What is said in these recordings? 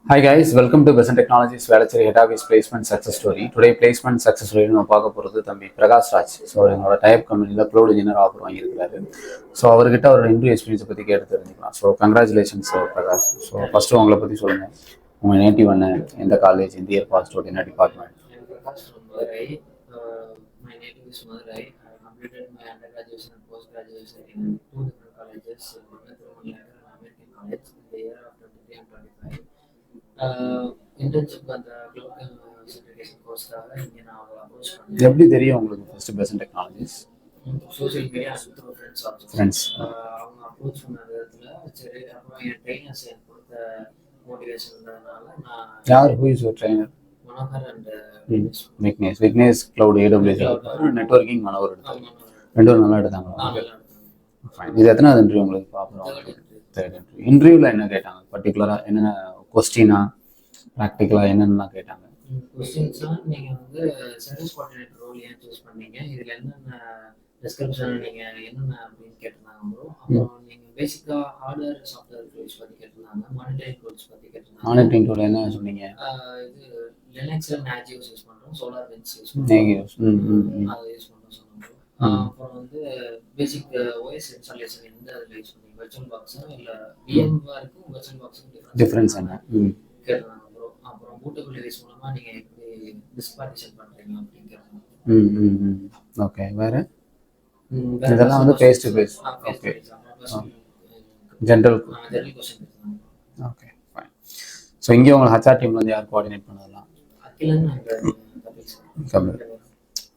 Hi guys, welcome to Besant Technologies Velachery Head Office Placement Success Story. Today placement success story நம்ம பார்க்க போகிறது தம்பி Prakash Raj. So எங்களோட type கம்பெனியில் க்ளவுட் இன்ஜினியர் ஆஃபர் வாங்கியிருக்காரு. ஸோ அவர்கிட்ட அவரோட இன்டர்வியூ எக்ஸ்பீரியன்ஸை பற்றி கேட்டு தெரிஞ்சுக்கலாம். So congratulations Prakash. So first உங்களை பற்றி சொல்லுங்கள். உங்கள் நேட்டிவ் என்ன, எந்த காலேஜ், இந்த இயர் பாஸ் அவுட், என்ன department? Prakash from Madurai. My native is Madurai. I completed my undergraduation and post-graduation in two different colleges, American College in the year of 23 and 25. Internship அந்த global certification course-காக இங்கே நான் அவங்களை approach பண்ணேன். எப்படி தெரியும் உங்களுக்கு first Besant technologies? Social media and through friends also. அவங்க approach பண்ண விதத்தில் சரி, அப்புறம் என் ட்ரெயினர்ஸ் எனக்கு கொடுத்த மோட்டிவேஷன்றதுனால நான். யார் who is your trainer? Manohar and Vignesh cloud AWS networking Manohar எடுத்தாங்க. ரெண்டு பேரும் நல்லா எடுத்தாங்க. இது எத்தனாவது இன்டர்வியூ உங்களுக்கு பார்க்குறோம்? Third interview. இன்டர்வியூவில் என்ன கேட்டாங்க பர்டிகுலராக? என்னென்ன கொஸ்டினா, ப்ராக்டிக்கலாக என்னென்னலாம் கேட்டாங்க? கொஸ்டின்ஸ்லாம் நீங்கள் வந்து சர்வீஸ் கோஆர்டினேட்டர் ரோல் ஏன் சூஸ் பண்ணீங்க, இதில் என்னென்ன டிஸ்கிரிப்ஷன் நீங்கள் என்னென்ன அப்படின்னு கேட்டிருந்தாங்க ப்ரோ. அப்புறம் நீங்கள் பேசிக்காக ஹார்ட்வேர் சாஃப்ட்வேர் டூல்ஸ் பற்றி கேட்டிருந்தாங்க, மானிட்டரிங் டூல்ஸ் பற்றி கேட்டிருந்தாங்க. மானிட்டரிங் டூல் என்ன சொன்னீங்க? இது லினக்ஸில் நேஜியோஸ் யூஸ் பண்ணுறோம், சோலார் பென்ஸ் யூஸ் பண்ணுறோம், அதை யூஸ் பண்ணுறோம் சொன்னோம். அப்புறம் வந்து பேசிக் ஓஎஸ் இன்ஸ்டாலேஷன் எந்த அதில் யூஸ் பண்ணீங்க, வெர்ச்சுவல் பாக்ஸா இல்லை விஎம்வாக இருக்கும், வெர்ச்சுவல் பாக்ஸுக்கும் டிஃப்ரென்ஸ் என்ன கேட்டிருந்தாங்க ப்ரோ. அப்புறம் பூட்டபிள் டிவைஸ் மூலமாக நீங்கள் எப்படி டிஸ்பார்ட்டிஷன் பண்ணுறீங்க அப்படின்னு கேட்கணும். ஓகே. வேறு இதெல்லாம் வந்து face to face. Okay. General question. Okay fine. So இங்கே உங்களை ஹச்ஆர் டீம்லேருந்து யார் கோஆர்டினேட் பண்ணதெல்லாம்? Akilan Kapil.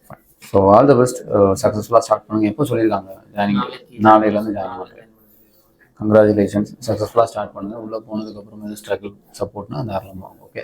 Fine. So all the best. சக்ஸஸ்ஃபுல்லாக ஸ்டார்ட் பண்ணுங்க. எப்போ சொல்லியிருக்காங்க ஜாயினிங்? நாளையிலேருந்து ஜாயின் பண்ணுறேன். கங்க்ராச்சுலேஷன்ஸ். சக்ஸஸ்ஃபுல்லாக ஸ்டார்ட் பண்ணுங்கள். உள்ளே போனதுக்கப்புறம் ஸ்ட்ரகிள் சப்போர்ட்னா தாராளமாக. ஓகே.